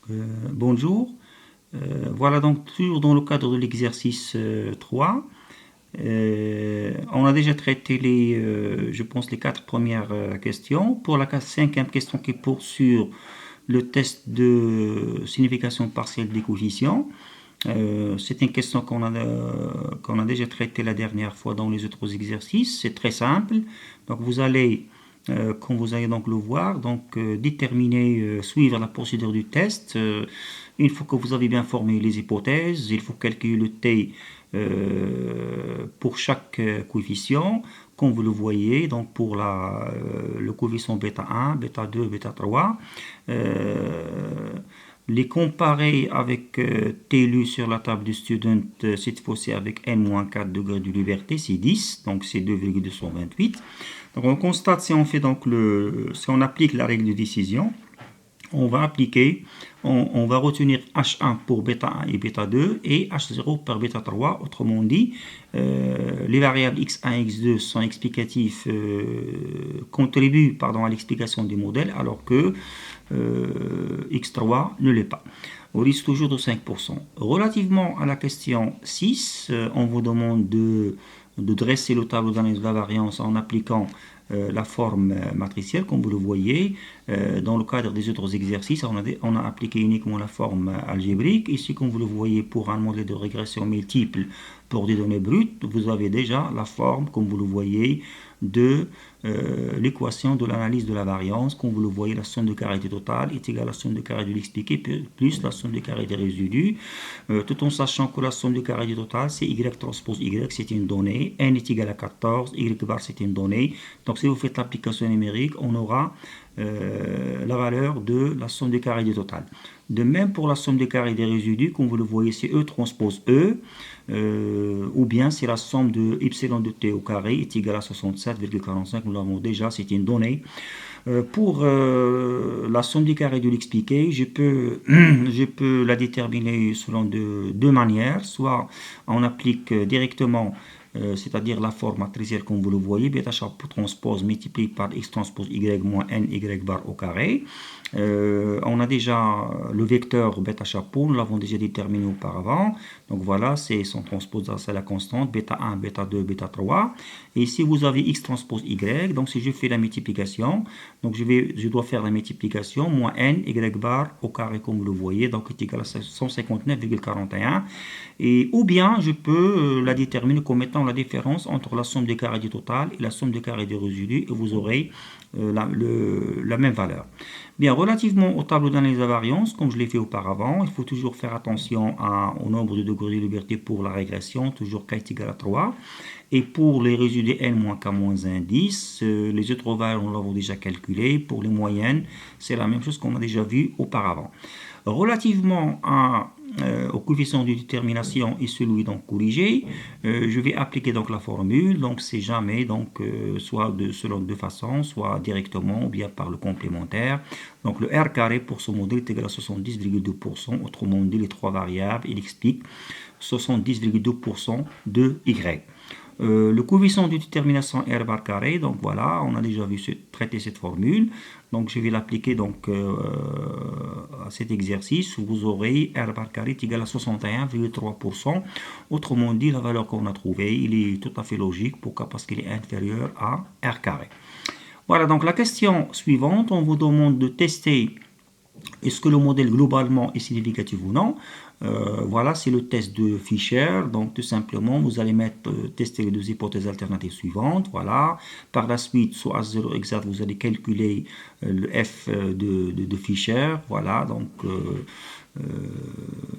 Bonjour. Voilà donc toujours dans le cadre de l'exercice 3. On a déjà traité je pense, les quatre premières questions. Pour la cinquième question qui porte sur le test de signification partielle des coefficients, c'est une question qu'on a déjà traitée la dernière fois dans les autres exercices. C'est très simple. Donc vous allez, quand vous allez donc le voir, donc déterminer, suivre la procédure du test. Une fois que vous avez bien formé les hypothèses, il faut calculer le t pour chaque coefficient, comme vous le voyez, donc pour le coefficient bêta 1, bêta 2, bêta 3. Les comparer avec t lu sur la table du student, cette fois-ci avec n-4 degrés de liberté, c'est 10, donc c'est 2,228. Donc on constate, si on fait donc si on applique la règle de décision, on va retenir H1 pour bêta 1 et bêta 2 et H0 pour bêta 3. Autrement dit, les variables x1 et x2 sont explicatifs, contribuent à l'explication du modèle, alors que x3 ne l'est pas. Au risque toujours de 5%. Relativement à la question 6, on vous demande de dresser le tableau d'analyse de la variance en appliquant la forme matricielle, comme vous le voyez. Dans le cadre des autres exercices, on a appliqué uniquement la forme algébrique. Ici, comme vous le voyez, pour un modèle de régression multiple pour des données brutes, vous avez déjà la forme, comme vous le voyez, de l'équation de l'analyse de la variance. Comme vous le voyez, la somme de carré du total est égale à la somme de carré de l'expliqué plus la somme de carré des résidus, tout en sachant que la somme de carré du total, c'est y transpose y, c'est une donnée, n est égal à 14, y bar c'est une donnée. Donc si vous faites l'application numérique, on aura la valeur de la somme des carrés du total. De même pour la somme des carrés des résidus, comme vous le voyez, c'est E transpose E, ou bien c'est la somme de epsilon de t au carré est égale à 67,45, nous l'avons déjà, c'est une donnée. Pour la somme des carrés de l'expliqué, je peux la déterminer selon deux manières. Soit on applique directement, c'est-à-dire la forme matricielle comme vous le voyez, bêta chapeau transpose multiplié par x transpose y moins n y bar au carré. On a déjà le vecteur bêta chapeau, nous l'avons déjà déterminé auparavant. Donc voilà, c'est son transpose, c'est la constante, bêta 1, bêta 2, bêta 3. Et ici, vous avez x transpose y. Donc si je fais la multiplication, donc je dois faire la multiplication, moins n, y bar au carré, comme vous le voyez, donc est égal à 159,41. Ou bien, je peux la déterminer comme étant la différence entre la somme des carrés du total et la somme des carrés des résidus, et vous aurez la même valeur. Bien, relativement au tableau d'analyse de la variance, comme je l'ai fait auparavant, il faut toujours faire attention au nombre de degrés de liberté pour la régression, toujours k est égal à 3. Et pour les résidus n-k-1, 10, les autres valeurs, on l'avons déjà calculé. Pour les moyennes, c'est la même chose qu'on a déjà vu auparavant. Relativement au coefficient de détermination et celui donc corrigé, je vais appliquer donc la formule. Donc c'est jamais donc soit selon deux façons, soit directement ou bien par le complémentaire. Donc le R carré pour ce modèle est égal à 70,2%. Autrement dit, les trois variables, il explique 70,2% de Y. Le coefficient de détermination R bar carré, donc voilà, on a déjà vu traiter cette formule. Donc je vais l'appliquer donc à cet exercice où vous aurez R bar carré est égal à 61,3%. Autrement dit, la valeur qu'on a trouvée, il est tout à fait logique. Pourquoi? Parce qu'il est inférieur à R carré. Voilà, donc la question suivante, on vous demande de tester est-ce que le modèle globalement est significatif ou non. Voilà, c'est le test de Fisher. Donc tout simplement, vous allez tester les deux hypothèses alternatives suivantes. Voilà. Par la suite, sur H0 exact, vous allez calculer le F de Fisher. Voilà, donc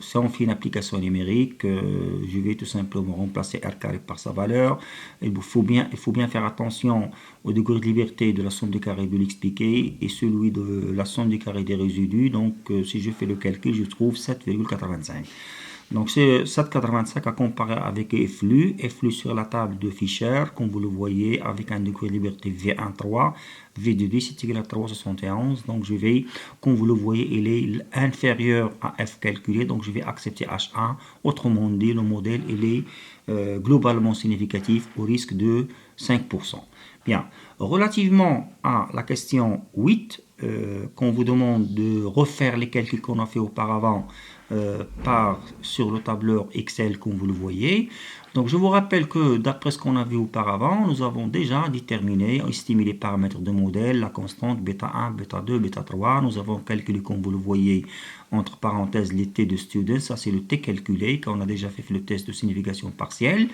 si on fait une application numérique, je vais tout simplement remplacer R carré par sa valeur. Il faut bien faire attention au degré de liberté de la somme des carrés de l'expliqué et celui de la somme des carrés des résidus. Donc si je fais le calcul, je trouve 7,85. Donc c'est 7,85 à comparer avec Flux sur la table de Fisher, comme vous le voyez, avec un degré de liberté V1,3, V2,10 c'est égal à 3,71. Donc je vais, comme vous le voyez, il est inférieur à F calculé, donc je vais accepter H1. Autrement dit, le modèle il est globalement significatif au risque de 5%. Bien, relativement à la question 8, qu'on vous demande de refaire les calculs qu'on a fait auparavant sur le tableur Excel comme vous le voyez. Donc je vous rappelle que d'après ce qu'on a vu auparavant, nous avons déjà déterminé, estimé les paramètres de modèle, la constante bêta 1, bêta 2, bêta 3. Nous avons calculé comme vous le voyez entre parenthèses les T de student, ça c'est le T calculé quand on a déjà fait le test de signification partielle.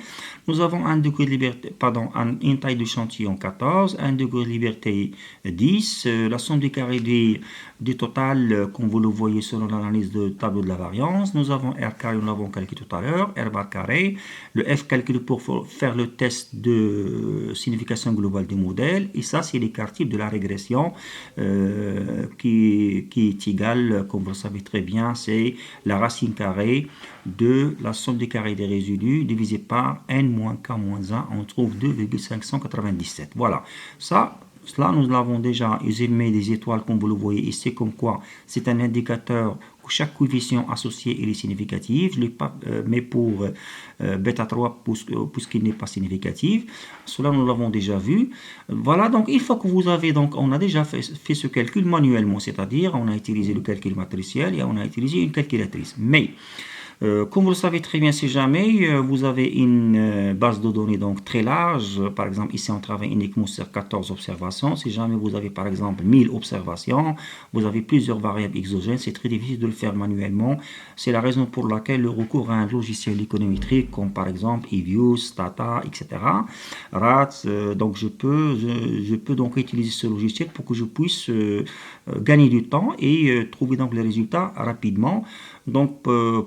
Nous avons un degré de liberté, pardon, une taille de d'échantillon 14, un degré de liberté 10, la somme des carrés du total, comme vous le voyez selon l'analyse de tableau de la variance. Nous avons R carré, nous l'avons calculé tout à l'heure, R bar carré, le F calculé pour faire le test de signification globale du modèle, et ça c'est l'écart type de la régression qui est égal, comme vous le savez très bien, c'est la racine carrée de la somme des carrés des résidus divisé par n-k-1, on trouve 2,597. Voilà, cela nous l'avons déjà, ils mis des étoiles comme vous le voyez ici, comme quoi c'est un indicateur où chaque coefficient associé il est significatif. Je l'ai pas mais pour bêta 3 puisqu'il n'est pas significatif. Cela nous l'avons déjà vu. Voilà, donc une fois que vous avez, donc on a déjà fait ce calcul manuellement, c'est-à-dire on a utilisé le calcul matriciel et on a utilisé une calculatrice. Mais comme vous le savez très bien, si jamais vous avez une base de données donc très large, par exemple ici on travaille uniquement sur 14 observations, si jamais vous avez par exemple 1000 observations, vous avez plusieurs variables exogènes, c'est très difficile de le faire manuellement. C'est la raison pour laquelle le recours à un logiciel économétrique comme par exemple eViews, Stata, etc. RAT, donc je peux donc utiliser ce logiciel pour que je puisse gagner du temps et trouver donc les résultats rapidement. Donc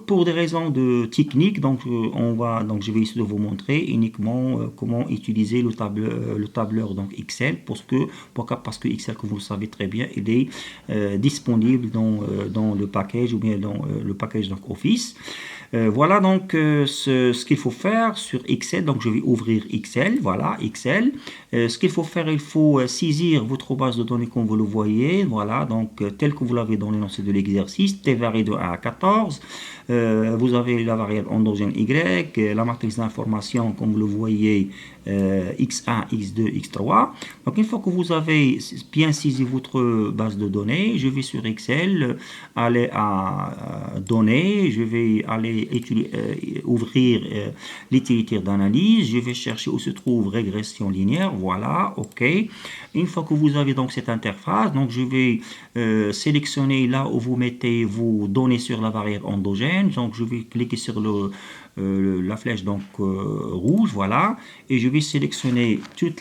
pour des raisons de technique, donc je vais essayer de vous montrer uniquement comment utiliser le tableur donc Excel, parce que Excel, comme vous le savez très bien, il est disponible dans le package ou bien dans le package donc Office. Voilà donc ce qu'il faut faire sur Excel. Donc je vais ouvrir Excel, voilà Excel. Ce qu'il faut faire, il faut saisir votre base de données comme vous le voyez, voilà, donc tel que vous l'avez dans l'énoncé de l'exercice, T varie de 1 à 14. Vous avez la variable endogène Y, la matrice d'information comme vous le voyez, X1, X2, X3. Donc une fois que vous avez bien saisi votre base de données, je vais sur Excel, aller à données, je vais aller ouvrir l'utilitaire d'analyse, je vais chercher où se trouve régression linéaire, voilà, ok. Une fois que vous avez donc cette interface, donc je vais sélectionner là où vous mettez vos données sur la variable endogène, donc je vais cliquer sur la flèche donc rouge, voilà, et je vais sélectionner tout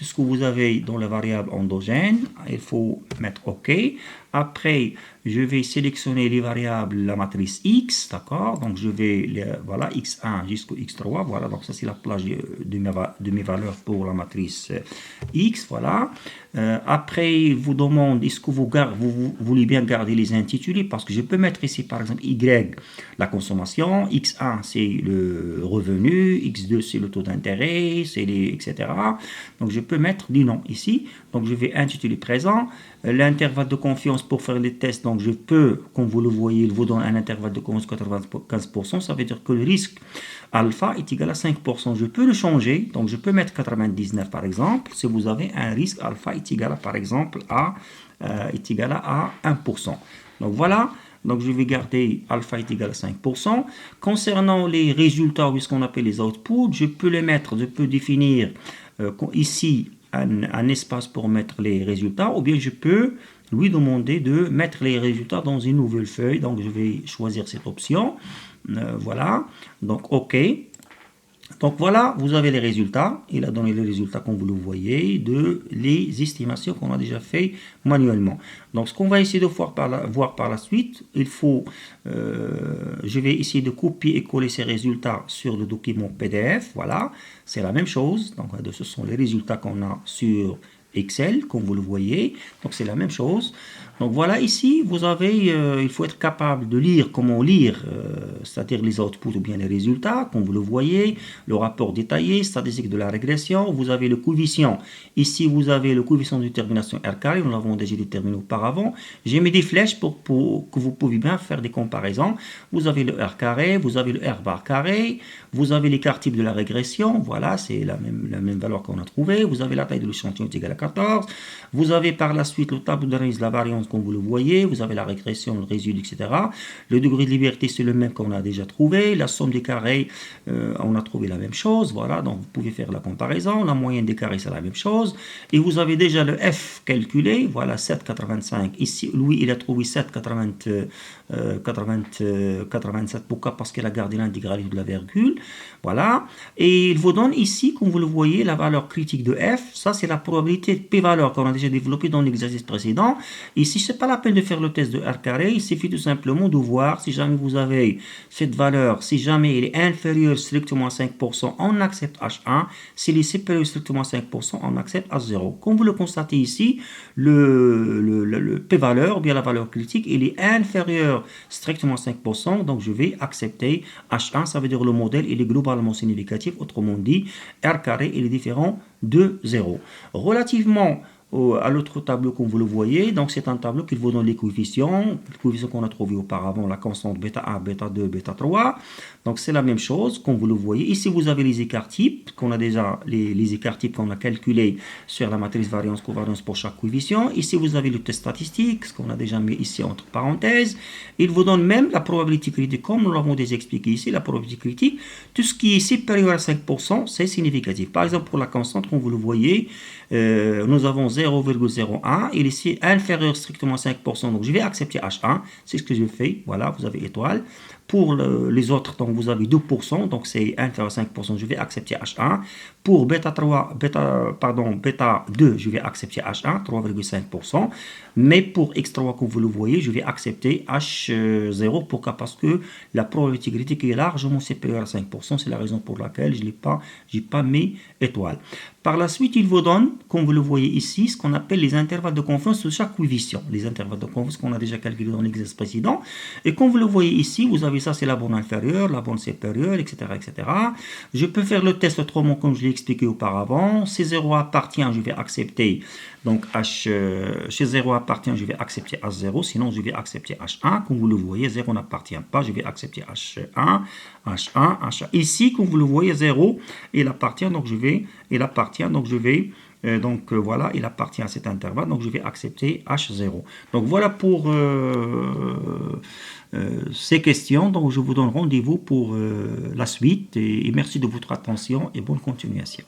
ce que vous avez dans la variable endogène, il faut mettre OK. Après, je vais sélectionner les variables, la matrice X, d'accord, donc je vais, voilà, X1 jusqu'au X3, voilà, donc ça c'est la plage de mes valeurs pour la matrice X, voilà. Après, il vous demande, est-ce que vous voulez bien garder les intitulés, parce que je peux mettre ici, par exemple, Y, la consommation, X1, c'est le revenu, X2, c'est le taux d'intérêt, etc. Donc, je peux mettre du nom ici, donc je vais intituler présent, l'intervalle de confiance pour faire les tests, donc je peux, comme vous le voyez, il vous donne un intervalle de confiance 95%, ça veut dire que le risque alpha est égal à 5%. Je peux le changer, donc je peux mettre 99 par exemple, si vous avez un risque alpha est égal à, par exemple, à 1%. Donc voilà, donc je vais garder alpha est égal à 5%. Concernant les résultats, ou ce qu'on appelle les outputs, je peux les mettre, je peux définir ici un espace pour mettre les résultats, ou bien je peux lui demander de mettre les résultats dans une nouvelle feuille. Donc je vais choisir cette option, voilà, donc OK. Donc voilà, vous avez les résultats. Il a donné les résultats, comme vous le voyez, de les estimations qu'on a déjà fait manuellement. Donc ce qu'on va essayer de voir par la suite, je vais essayer de copier et coller ces résultats sur le document PDF. Voilà, c'est la même chose. Donc ce sont les résultats qu'on a sur Excel, comme vous le voyez. Donc c'est la même chose. Donc voilà, ici, vous avez, il faut être capable de lire, comment lire, c'est-à-dire les outputs ou bien les résultats, comme vous le voyez, le rapport détaillé, statistique de la régression, vous avez le coefficient. Ici, vous avez le coefficient de détermination R carré, nous l'avons déjà déterminé auparavant. J'ai mis des flèches pour que vous puissiez bien faire des comparaisons. Vous avez le R carré, vous avez le R bar carré, vous avez l'écart type de la régression, voilà, c'est la même valeur qu'on a trouvée. Vous avez la taille de l'échantillon égale à 14. Vous avez par la suite le tableau d'analyse de la variance comme vous le voyez. Vous avez la régression, le résidu, etc. Le degré de liberté, c'est le même qu'on a déjà trouvé. La somme des carrés, on a trouvé la même chose. Voilà, donc vous pouvez faire la comparaison. La moyenne des carrés, c'est la même chose. Et vous avez déjà le F calculé. Voilà, 7,85. Ici, Louis, il a trouvé 7,87. Pourquoi? Parce qu'il a gardé l'intégralité de la virgule. Voilà. Et il vous donne ici, comme vous le voyez, la valeur critique de F. Ça, c'est la probabilité de P-valeur qu'on a déjà développée dans l'exercice précédent. Ici, c'est pas la peine de faire le test de R carré. Il suffit tout simplement de voir si jamais vous avez cette valeur, si jamais il est inférieur strictement à 5%, on accepte H1. S'il est supérieur strictement à 5%, on accepte H0. Comme vous le constatez ici, le P-valeur, ou bien la valeur critique, il est inférieur strictement à 5%. Donc, je vais accepter H1. Ça veut dire le modèle, il est globalement significatif. Autrement dit, R carré, il est différent de 0. Relativement à l'autre tableau comme vous le voyez, donc c'est un tableau qui vous donne les coefficients qu'on a trouvé auparavant, la constante bêta 1, bêta 2, bêta 3. Donc c'est la même chose, comme vous le voyez. Ici vous avez les écarts types, qu'on a déjà les écarts types qu'on a calculés sur la matrice variance-covariance pour chaque coefficient. Ici vous avez le test statistique, ce qu'on a déjà mis ici entre parenthèses. Il vous donne même la probabilité critique, comme nous l'avons déjà expliqué ici, la probabilité critique. Tout ce qui est supérieur à 5%, c'est significatif. Par exemple, pour la constante, comme vous le voyez, nous avons 0,01, il est ici inférieur strictement à 5%, donc je vais accepter H1, c'est ce que je fais, voilà, vous avez étoile. Pour les autres, donc vous avez 2%, donc c'est inférieur à 5%, je vais accepter H1. Pour bêta 2, je vais accepter H1, 3,5%. Mais pour X3, comme vous le voyez, je vais accepter H0. Pourquoi? Parce que la probabilité critique est largement supérieure à 5%. C'est la raison pour laquelle je n'ai pas mis étoile. Par la suite, il vous donne, comme vous le voyez ici, ce qu'on appelle les intervalles de confiance de chaque coefficient. Les intervalles de confiance qu'on a déjà calculés dans l'exercice précédent. Et comme vous le voyez ici, vous avez ça, c'est la borne inférieure, la borne supérieure, etc., etc. Je peux faire le test autrement, comme je l'ai expliqué auparavant. Si 0 appartient, je vais accepter. Donc, chez 0 appartient, je vais accepter H0. Sinon, je vais accepter H1. Comme vous le voyez, 0 n'appartient pas. Je vais accepter H1, H1, H1. Ici, comme vous le voyez, 0, il appartient. Donc, je vais, voilà, il appartient à cet intervalle. Donc, je vais accepter H0. Donc, voilà pour ces questions. Donc, je vous donne rendez-vous pour la suite. Et merci de votre attention et bonne continuation.